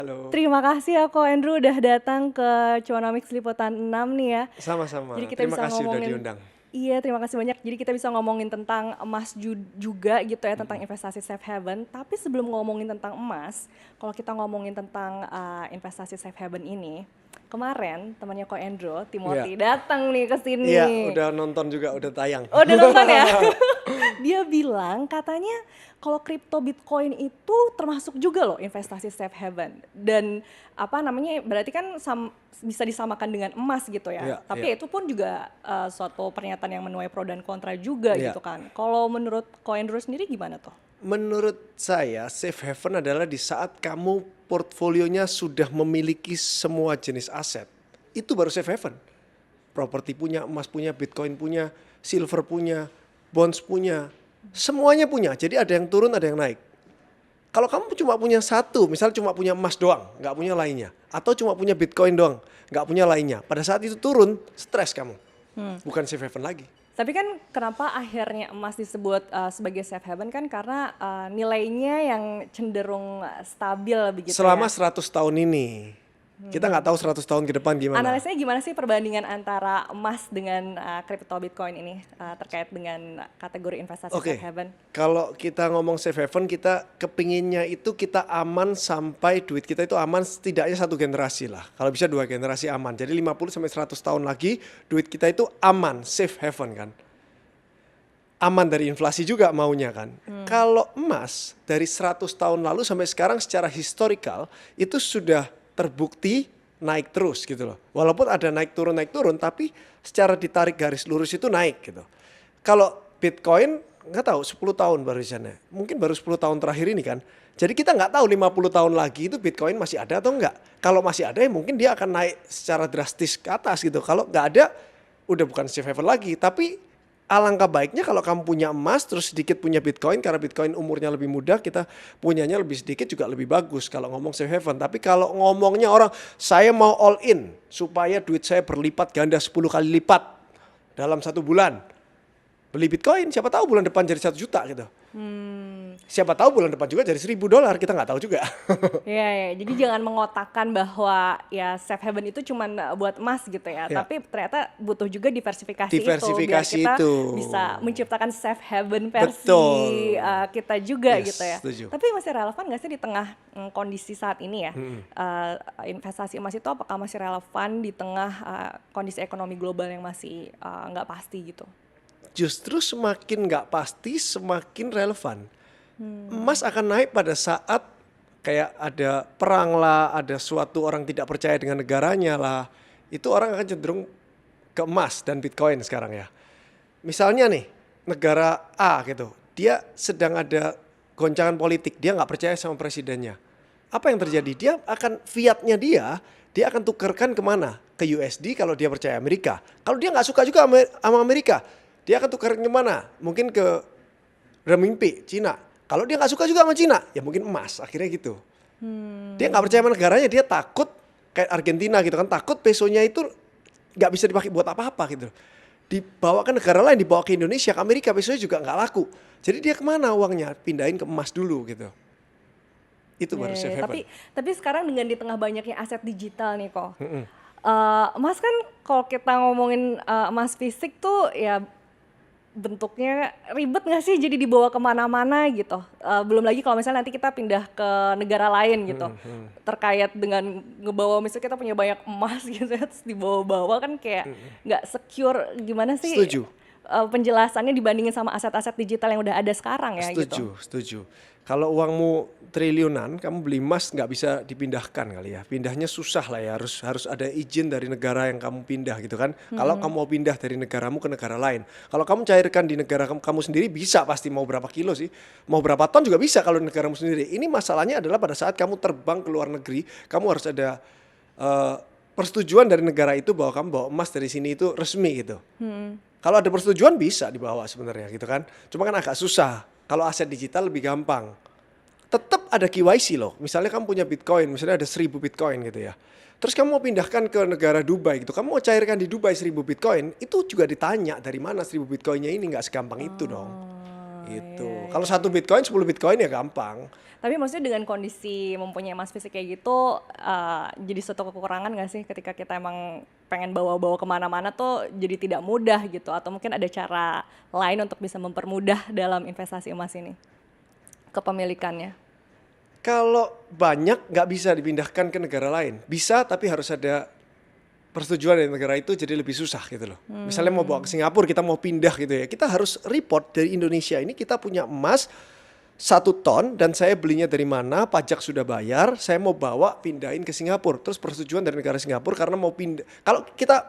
Halo, Terima kasih ya Ko Andrew udah datang ke Cuanomics Liputan 6 nih ya. sama-sama. Jadi kita Terima bisa kasih udah ngomongin, diundang. iya terima kasih banyak. Jadi kita bisa ngomongin tentang emas juga gitu ya, tentang Mhm. investasi safe haven. Tapi sebelum ngomongin tentang emas, kalau kita ngomongin tentang investasi safe haven ini, kemarin temannya Ko Andrew, Iya, Timothy datang nih ke iya sini. udah nonton juga, udah tayang. Oh, udah nonton ya? Dia bilang katanya kalau kripto Bitcoin itu termasuk juga loh investasi safe haven. Dan apa namanya, berarti kan bisa disamakan dengan emas gitu ya. Iya, iya, Tapi itu pun juga suatu pernyataan yang menuai pro dan kontra juga iya. gitu kan. Kalau menurut Ko Andrew sendiri gimana tuh? Menurut saya, safe haven adalah di saat kamu portfolionya sudah memiliki semua jenis aset. Itu baru safe haven. Properti punya, emas punya, Bitcoin punya, silver punya, bonds punya. Semuanya punya, jadi ada yang turun, ada yang naik. Kalau kamu cuma punya satu, misal cuma punya emas doang, nggak punya lainnya. Atau cuma punya Bitcoin doang, nggak punya lainnya. Pada saat itu turun, stres kamu. Bukan safe haven lagi. Tapi kan kenapa akhirnya emas disebut sebagai safe haven kan karena nilainya yang cenderung stabil begitu Selama ya. 100 tahun ini. Kita nggak tahu 100 tahun ke depan gimana. Analisanya gimana sih perbandingan antara emas dengan crypto Bitcoin ini terkait dengan kategori investasi safe Oke, haven? kalau kita ngomong safe haven, kita kepinginnya itu kita aman sampai duit kita itu aman setidaknya satu generasi lah. Kalau bisa dua generasi aman. Jadi 50 sampai 100 tahun lagi duit kita itu aman, safe haven kan. Aman dari inflasi juga maunya kan. Kalau emas dari 100 tahun lalu sampai sekarang secara historical itu sudah terbukti naik terus gitu loh. Walaupun ada naik turun tapi secara ditarik garis lurus itu naik gitu. Kalau Bitcoin nggak tahu 10 tahun baru di sana. Mungkin baru 10 tahun terakhir ini kan. Jadi kita nggak tahu 50 tahun lagi itu Bitcoin masih ada atau enggak. Kalau masih ada ya mungkin dia akan naik secara drastis ke atas gitu. Kalau nggak ada udah bukan safe haven lagi. Tapi alangkah baiknya kalau kamu punya emas terus sedikit punya Bitcoin karena Bitcoin umurnya lebih muda, kita punyanya lebih sedikit juga lebih bagus kalau ngomong safe haven. Tapi kalau ngomongnya orang saya mau all in supaya duit saya berlipat ganda 10 kali lipat dalam 1 bulan. Beli Bitcoin, siapa tahu bulan depan jadi 1 juta gitu. Siapa tahu bulan depan juga jadi $1.000, kita nggak tahu juga. Iya, ya. Jadi jangan mengotakkan bahwa ya safe haven itu cuma buat emas gitu ya. Ya, Tapi ternyata butuh juga diversifikasi itu biar diversifikasi kita itu. bisa menciptakan safe haven versi Betul. kita juga Yes, gitu ya. setuju. Tapi masih relevan nggak sih di tengah kondisi saat ini ya? Investasi emas itu apakah masih relevan di tengah kondisi ekonomi global yang masih nggak pasti gitu? Justru semakin nggak pasti, semakin relevan. Emas akan naik pada saat kayak ada perang lah, ada suatu orang tidak percaya dengan negaranya lah. Itu orang akan cenderung ke emas dan Bitcoin sekarang ya. Misalnya nih, negara A gitu, dia sedang ada goncangan politik, dia nggak percaya sama presidennya. Apa yang terjadi? Dia akan fiatnya dia akan tukarkan kemana? Ke USD kalau dia percaya Amerika. Kalau dia nggak suka juga sama Amerika, dia akan tukarkan kemana? Mungkin ke renminbi, Cina. Kalau dia nggak suka juga sama Cina, ya mungkin emas. Akhirnya gitu. Dia nggak percaya sama negaranya, dia takut kayak Argentina gitu kan, takut pesonya itu nggak bisa dipakai buat apa-apa gitu. Dibawa ke negara lain, dibawa ke Indonesia, ke Amerika, pesonya juga nggak laku. Jadi dia kemana uangnya? Pindahin ke emas dulu gitu. Itu Ya, baru ya, safe ya. haven. Tapi sekarang dengan di tengah banyaknya aset digital nih kok, emas kan kalau kita ngomongin emas fisik tuh ya bentuknya ribet nggak sih jadi dibawa kemana-mana gitu. Belum lagi kalau misalnya nanti kita pindah ke negara lain gitu. Terkait dengan ngebawa misalnya kita punya banyak emas gitu ya, terus dibawa-bawa kan kayak nggak secure gimana sih Setuju. penjelasannya dibandingin sama aset-aset digital yang udah ada sekarang ya gitu. Setuju. Kalau uangmu triliunan, kamu beli emas nggak bisa dipindahkan kali ya. Pindahnya susah lah ya, harus ada izin dari negara yang kamu pindah gitu kan. Kalau kamu mau pindah dari negaramu ke negara lain. Kalau kamu cairkan di negara kamu sendiri bisa pasti mau berapa kilo sih. Mau berapa ton juga bisa kalau di negaramu sendiri. Ini masalahnya adalah pada saat kamu terbang ke luar negeri, kamu harus ada persetujuan dari negara itu bahwa kamu bawa emas dari sini itu resmi gitu. Kalau ada persetujuan bisa dibawa sebenarnya gitu kan. Cuma kan agak susah. Kalau aset digital lebih gampang. Tetap ada KYC loh. Misalnya kamu punya Bitcoin, misalnya ada 1.000 Bitcoin gitu ya. Terus kamu mau pindahkan ke negara Dubai gitu. Kamu mau cairkan di Dubai 1.000 Bitcoin, itu juga ditanya dari mana 1.000 Bitcoinnya ini, nggak segampang itu dong. Oh, gitu. iya, Kalau iya. 1 Bitcoin, 10 Bitcoin ya gampang. Tapi maksudnya dengan kondisi mempunyai emas fisik kayak gitu, jadi suatu kekurangan nggak sih ketika kita emang pengen bawa-bawa kemana-mana tuh jadi tidak mudah gitu? Atau mungkin ada cara lain untuk bisa mempermudah dalam investasi emas ini, kepemilikannya? Kalau banyak nggak bisa dipindahkan ke negara lain. Bisa tapi harus ada persetujuan dari negara itu, jadi lebih susah gitu loh. Misalnya mau bawa ke Singapura, kita mau pindah gitu ya. Kita harus report dari Indonesia ini kita punya emas 1 ton dan saya belinya dari mana, pajak sudah bayar, saya mau bawa pindahin ke Singapura. Terus persetujuan dari negara Singapura karena mau pindah. Kalau kita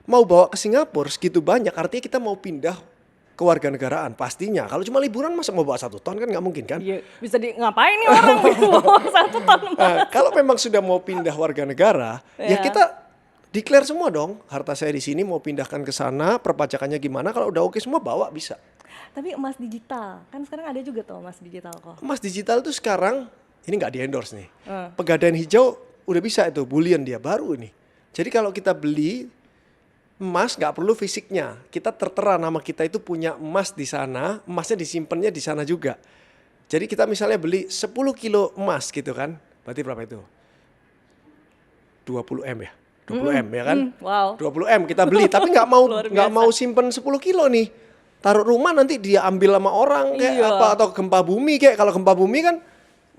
mau bawa ke Singapura segitu banyak, artinya kita mau pindah kewarganegaraan pastinya. Kalau cuma liburan masa mau bawa 1 ton kan nggak mungkin kan? Iya, bisa ngapain nih orang gitu bawa 1 ton emas? Nah, kalau memang sudah mau pindah warga negara, ya Iya. kita declare semua dong. Harta saya di sini mau pindahkan ke sana, perpajakannya gimana? Kalau udah oke semua bawa bisa. Tapi emas digital, kan sekarang ada juga tuh emas digital kok. Emas digital itu sekarang ini nggak di endorse nih. Pegadaian hijau udah bisa itu, bullion dia baru ini. Jadi kalau kita beli emas nggak perlu fisiknya, kita tertera nama kita itu punya emas di sana, emasnya disimpannya di sana juga. Jadi kita misalnya beli 10 kilo emas gitu kan, berarti berapa itu? 20 M ya, 20 M ya kan? Wow. 20 M kita beli, tapi nggak mau Luar nggak biasa. mau simpen 10 kilo nih. Taruh rumah nanti dia ambil sama orang kayak Iya. apa atau gempa bumi kayak kalau gempa bumi kan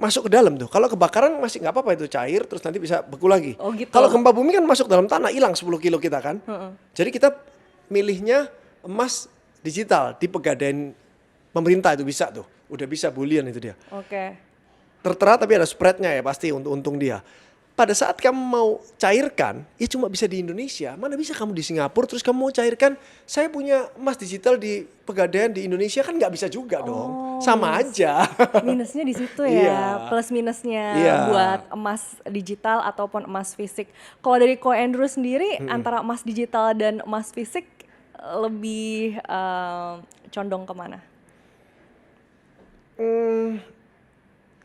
masuk ke dalam tuh. Kalau kebakaran masih nggak apa-apa itu cair terus nanti bisa beku lagi. Oh, gitu. Kalau gempa bumi kan masuk dalam tanah hilang 10 kilo kita kan. Jadi kita milihnya emas digital di Pegadaian pemerintah itu bisa tuh. Udah bisa bullion itu dia. Oke. Tertera tapi ada spreadnya ya pasti untuk untung dia. Pada saat kamu mau cairkan, ya cuma bisa di Indonesia. Mana bisa kamu di Singapura terus kamu mau cairkan, saya punya emas digital di Pegadaian di Indonesia kan nggak bisa juga dong. Sama aja. Minusnya di situ Iya. ya, plus minusnya Iya. buat emas digital ataupun emas fisik. Kalau dari Ko Andrew sendiri, antara emas digital dan emas fisik lebih condong kemana?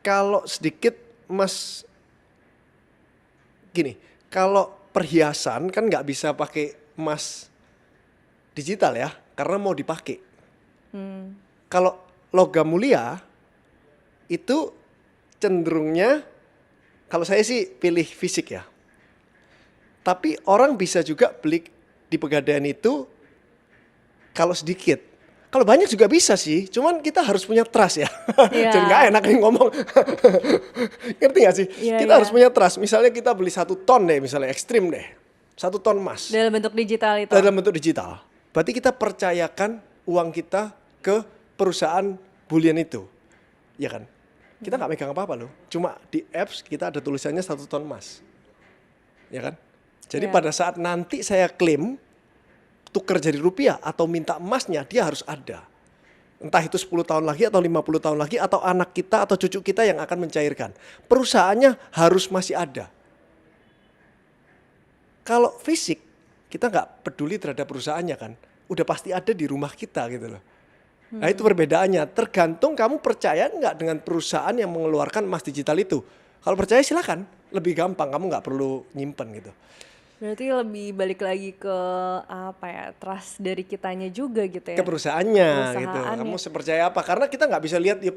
Kalau sedikit emas gini, kalau perhiasan kan nggak bisa pakai emas digital ya, karena mau dipakai. Kalau logam mulia itu cenderungnya, kalau saya sih pilih fisik ya. Tapi orang bisa juga beli di Pegadaian itu kalau sedikit. Kalau banyak juga bisa sih, cuman kita harus punya trust ya. Iya. Jadi nggak enak nih ngomong. Ngerti gak sih? Iya, Kita iya. harus punya trust. Misalnya kita beli 1 ton deh, misalnya ekstrim deh. 1 ton emas Dalam bentuk digital itu? dalam bentuk digital. Berarti kita percayakan uang kita ke perusahaan bullion itu. Ya kan? Kita nggak megang apa-apa loh. Cuma di apps kita ada tulisannya 1 ton emas. Ya kan? Jadi Iya. pada saat nanti saya klaim tukar jadi rupiah atau minta emasnya, dia harus ada. Entah itu 10 tahun lagi atau 50 tahun lagi atau anak kita atau cucu kita yang akan mencairkan. Perusahaannya harus masih ada. Kalau fisik, kita nggak peduli terhadap perusahaannya kan. Udah pasti ada di rumah kita gitu loh. Nah itu perbedaannya. Tergantung kamu percaya nggak dengan perusahaan yang mengeluarkan emas digital itu. Kalau percaya silakan. Lebih gampang, kamu nggak perlu nyimpen gitu. Berarti lebih balik lagi ke apa ya, trust dari kitanya juga gitu ya? Ke perusahaannya gitu. Perusahaannya. Kamu sepercaya apa? Karena kita nggak bisa lihat ya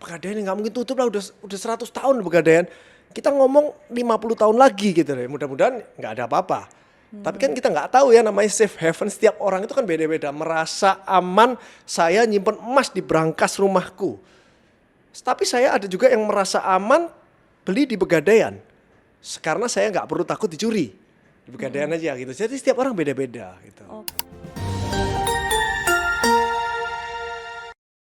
Pegadaian nggak mungkin tutup lah udah 100 tahun Pegadaian. Kita ngomong 50 tahun lagi gitu deh. Mudah-mudahan nggak ada apa-apa. Tapi kan kita nggak tahu ya namanya safe haven. Setiap orang itu kan beda-beda. Merasa aman saya nyimpen emas di brankas rumahku. Tapi saya ada juga yang merasa aman beli di Pegadaian. Karena saya nggak perlu takut dicuri. Di Pegadaian aja gitu. Jadi setiap orang beda-beda gitu. Oke.